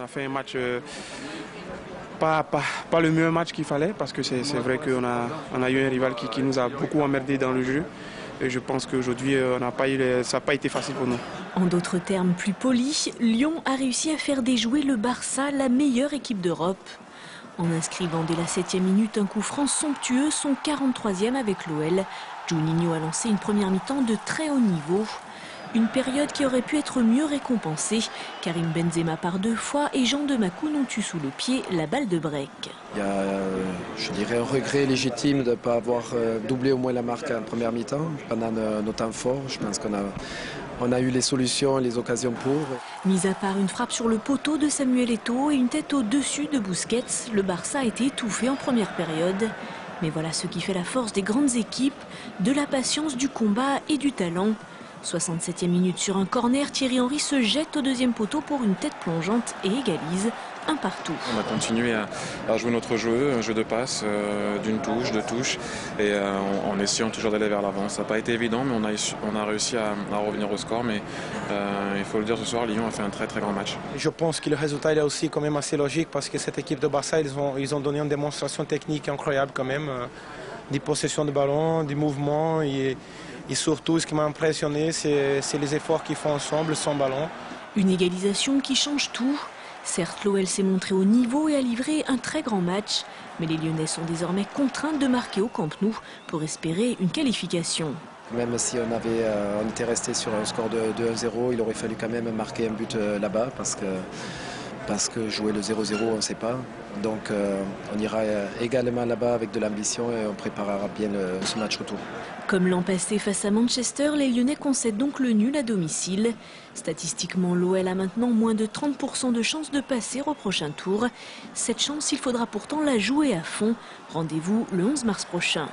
a fait un match, pas le meilleur match qu'il fallait, parce que c'est vrai qu'on a eu un rival qui nous a beaucoup emmerdé dans le jeu. Et je pense qu'aujourd'hui, ça n'a pas été facile pour nous. En d'autres termes plus polis, Lyon a réussi à faire déjouer le Barça, la meilleure équipe d'Europe. En inscrivant dès la 7e minute un coup franc somptueux, son 43e avec l'OL, Juninho a lancé une première mi-temps de très haut niveau. Une période qui aurait pu être mieux récompensée. Karim Benzema par 2 fois et Jean Demacou n'ont eu sous le pied la balle de break. Il y a, je dirais, un regret légitime de ne pas avoir doublé au moins la marque en première mi-temps pendant nos temps forts. Je pense qu'on a eu les solutions et les occasions pour. Mis à part une frappe sur le poteau de Samuel Eto'o et une tête au-dessus de Busquets, le Barça a été étouffé en première période. Mais voilà ce qui fait la force des grandes équipes, de la patience, du combat et du talent. 67e minute sur un corner, Thierry Henry se jette au deuxième poteau pour une tête plongeante et égalise un partout. On a continué à jouer notre jeu, un jeu de passe, d'une touche, de touche, et en essayant toujours d'aller vers l'avant. Ça n'a pas été évident, mais on a réussi à revenir au score. Mais il faut le dire, ce soir, Lyon a fait un très très grand match. Je pense que le résultat est aussi quand même assez logique, parce que cette équipe de Barça, ils ont donné une démonstration technique incroyable quand même, des possessions de ballon, des mouvements, et surtout ce qui m'a impressionné, c'est les efforts qu'ils font ensemble sans ballon. Une égalisation qui change tout. Certes, l'OL s'est montré au niveau et a livré un très grand match, mais les Lyonnais sont désormais contraints de marquer au Camp Nou pour espérer une qualification. Même si on était resté sur un score de 2-0, il aurait fallu quand même marquer un but là-bas, parce que jouer le 0-0, on ne sait pas. Donc on ira également là-bas avec de l'ambition et on préparera bien ce match retour. Comme l'an passé face à Manchester, les Lyonnais concèdent donc le nul à domicile. Statistiquement, l'OL a maintenant moins de 30% de chances de passer au prochain tour. Cette chance, il faudra pourtant la jouer à fond. Rendez-vous le 11 mars prochain.